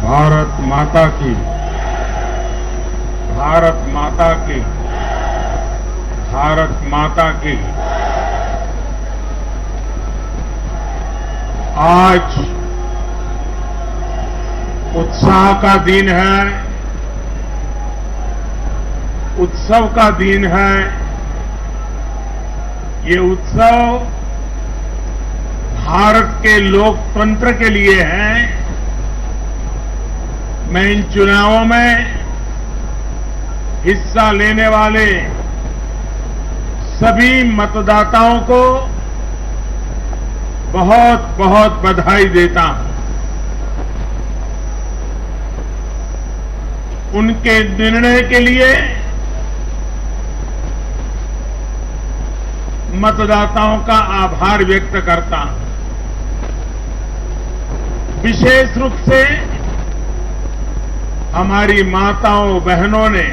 भारत माता की, भारत माता की, भारत माता की। आज उत्साह का दिन है, उत्सव का दिन है। ये उत्सव भारत के लोकतंत्र के लिए है। मैं इन चुनावों में हिस्सा लेने वाले सभी मतदाताओं को बहुत बहुत बधाई देता हूं। उनके निर्णय के लिए मतदाताओं का आभार व्यक्त करता हूं। विशेष रूप से हमारी माताओं बहनों ने,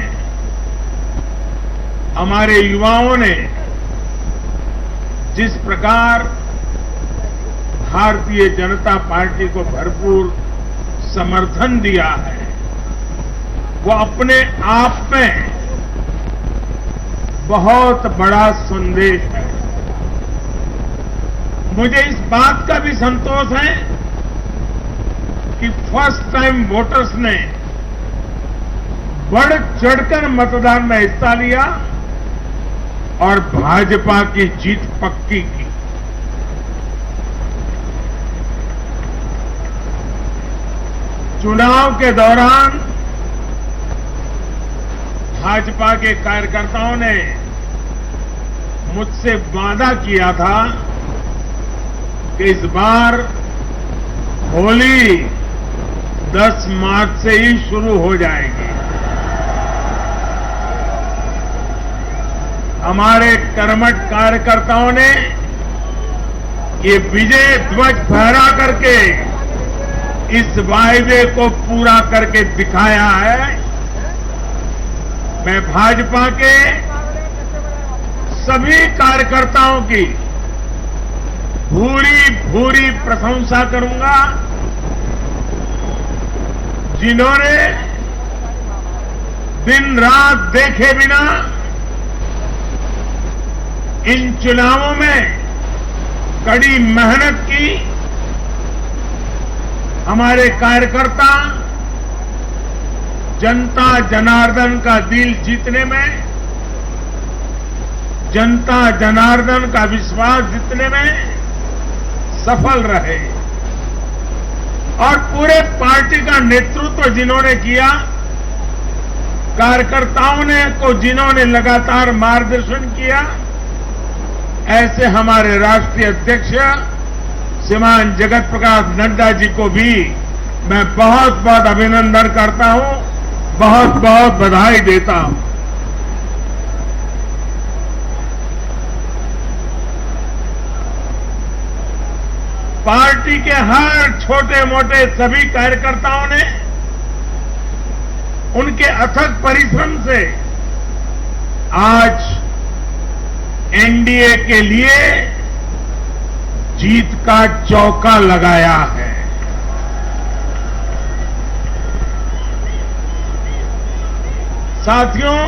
हमारे युवाओं ने जिस प्रकार भारतीय जनता पार्टी को भरपूर समर्थन दिया है, वो अपने आप में बहुत बड़ा संदेश है। मुझे इस बात का भी संतोष है कि फर्स्ट टाइम वोटर्स ने बढ़ चढ़कर मतदान में हिस्सा लिया और भाजपा की जीत पक्की की। चुनाव के दौरान भाजपा के कार्यकर्ताओं ने मुझसे वादा किया था कि इस बार होली 10 मार्च से ही शुरू हो जाएगी। हमारे कर्मठ कार्यकर्ताओं ने ये विजय ध्वज फहरा करके इस वायदे को पूरा करके दिखाया है। मैं भाजपा के सभी कार्यकर्ताओं की भूरी भूरी प्रशंसा करूंगा, जिन्होंने दिन रात देखे बिना इन चुनावों में कड़ी मेहनत की। हमारे कार्यकर्ता जनता जनार्दन का दिल जीतने में, जनता जनार्दन का विश्वास जीतने में सफल रहे और पूरे पार्टी का नेतृत्व जिन्होंने किया, कार्यकर्ताओं ने को जिन्होंने लगातार मार्गदर्शन किया, ऐसे हमारे राष्ट्रीय अध्यक्ष श्रीमान जगत प्रकाश नड्डा जी को भी मैं बहुत बहुत अभिनंदन करता हूं, बहुत बहुत बधाई देता हूं। पार्टी के हर छोटे मोटे सभी कार्यकर्ताओं ने उनके अथक परिश्रम से आज एनडीए के लिए जीत का चौका लगाया है। साथियों,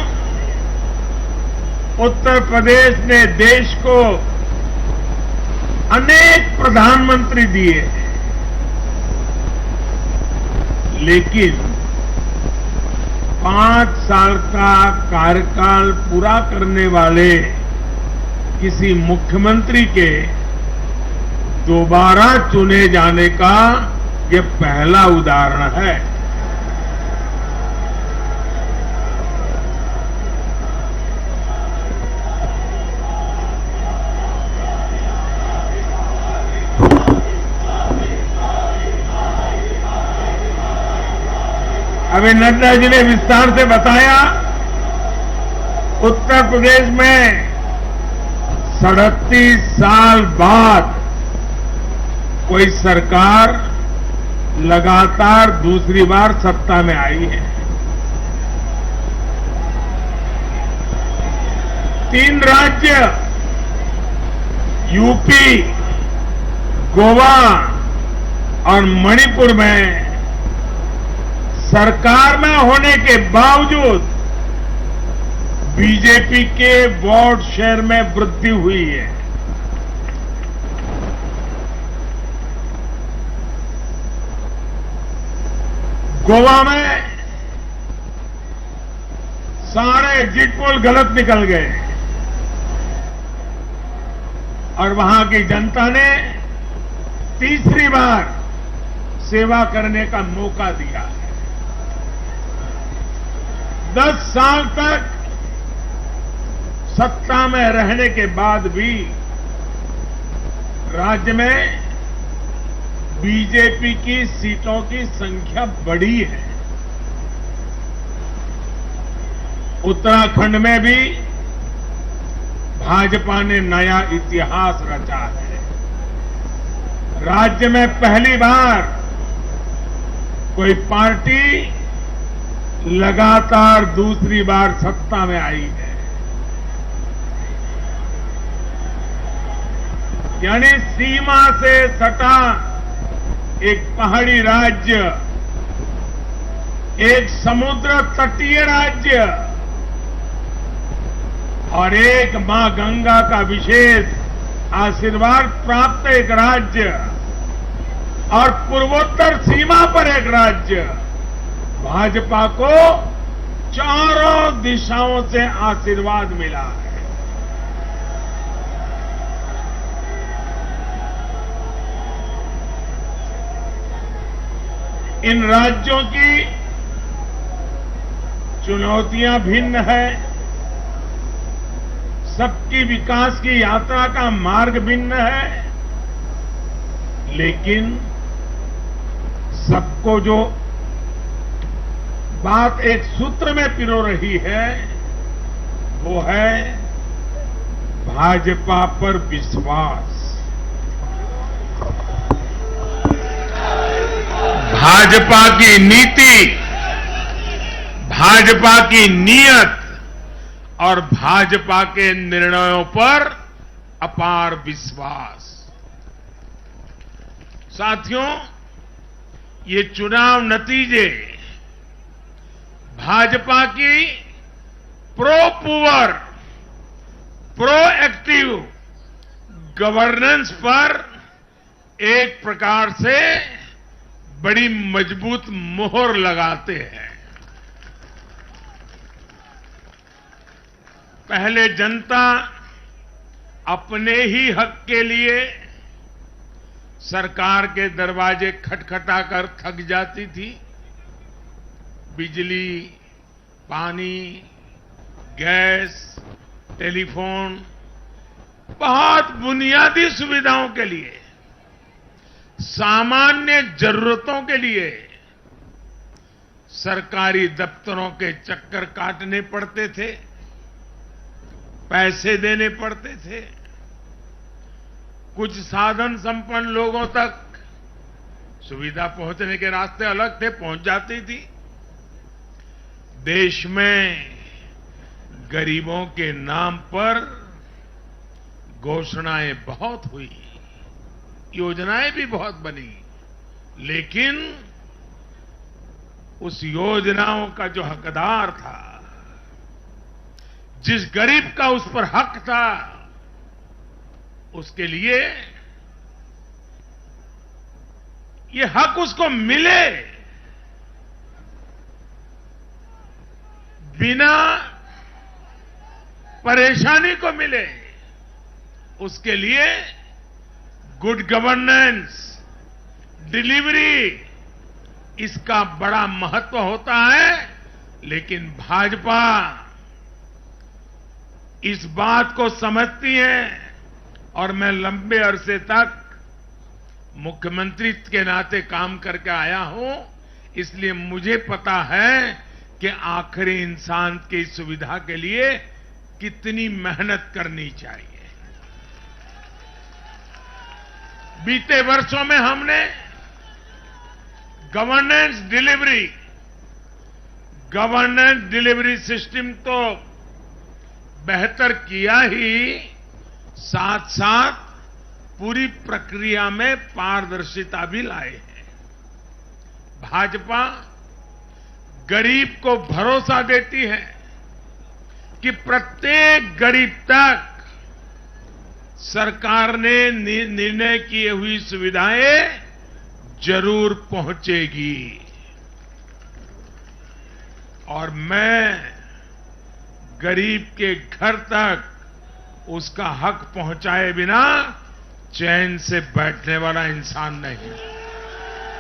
उत्तर प्रदेश ने देश को अनेक प्रधानमंत्री दिए, लेकिन 5 साल का कार्यकाल पूरा करने वाले किसी मुख्यमंत्री के दोबारा चुने जाने का ये पहला उदाहरण है। अभी नड्डा जी ने विस्तार से बताया, उत्तर प्रदेश में 37 साल बाद कोई सरकार लगातार दूसरी बार सत्ता में आई है। 3 राज्य यूपी, गोवा और मणिपुर में सरकार में होने के बावजूद बीजेपी के वोट शेयर में वृद्धि हुई है। गोवा में सारे एग्जिट पोल गलत निकल गए और वहां की जनता ने तीसरी बार सेवा करने का मौका दिया है। 10 साल तक सत्ता में रहने के बाद भी राज्य में बीजेपी की सीटों की संख्या बढ़ी है। उत्तराखंड में भी भाजपा ने नया इतिहास रचा है। राज्य में पहली बार कोई पार्टी लगातार दूसरी बार सत्ता में आई है। यानी सीमा से सटा एक पहाड़ी राज्य, एक समुद्र तटीय राज्य और एक मां गंगा का विशेष आशीर्वाद प्राप्त एक राज्य और पूर्वोत्तर सीमा पर एक राज्य, भाजपा को चारों दिशाओं से आशीर्वाद मिला है। इन राज्यों की चुनौतियां भिन्न है, सबकी विकास की यात्रा का मार्ग भिन्न है, लेकिन सबको जो बात एक सूत्र में पिरो रही है वो है भाजपा पर विश्वास। भाजपा की नीति, भाजपा की नीयत और भाजपा के निर्णयों पर अपार विश्वास। साथियों, ये चुनाव नतीजे भाजपा की प्रो एक्टिव गवर्नेंस पर एक प्रकार से बड़ी मजबूत मोहर लगाते हैं। पहले जनता अपने ही हक के लिए सरकार के दरवाजे खटखटाकर थक जाती थी। बिजली, पानी, गैस, टेलीफोन, बहुत बुनियादी सुविधाओं के लिए, सामान्य जरूरतों के लिए सरकारी दफ्तरों के चक्कर काटने पड़ते थे, पैसे देने पड़ते थे। कुछ साधन संपन्न लोगों तक सुविधा पहुंचने के रास्ते अलग थे, पहुंच जाती थी। देश में गरीबों के नाम पर घोषणाएं बहुत हुई, योजनाएं भी बहुत बनी, लेकिन उस योजनाओं का जो हकदार था, जिस गरीब का उस पर हक था, उसके लिए ये हक उसको मिले, बिना परेशानी को मिले, उसके लिए गुड गवर्नेंस, डिलीवरी, इसका बड़ा महत्व होता है। लेकिन भाजपा इस बात को समझती है और मैं लंबे अरसे तक मुख्यमंत्री के नाते काम करके आया हूं, इसलिए मुझे पता है कि आखिरी इंसान की सुविधा के लिए कितनी मेहनत करनी चाहिए। बीते वर्षों में हमने गवर्नेंस डिलीवरी सिस्टम तो बेहतर किया ही, साथ साथ पूरी प्रक्रिया में पारदर्शिता भी लाए हैं। भाजपा गरीब को भरोसा देती है कि प्रत्येक गरीब तक सरकार ने निर्णय की हुई सुविधाएं जरूर पहुंचेगी। और मैं गरीब के घर तक उसका हक पहुंचाए बिना चैन से बैठने वाला इंसान नहीं।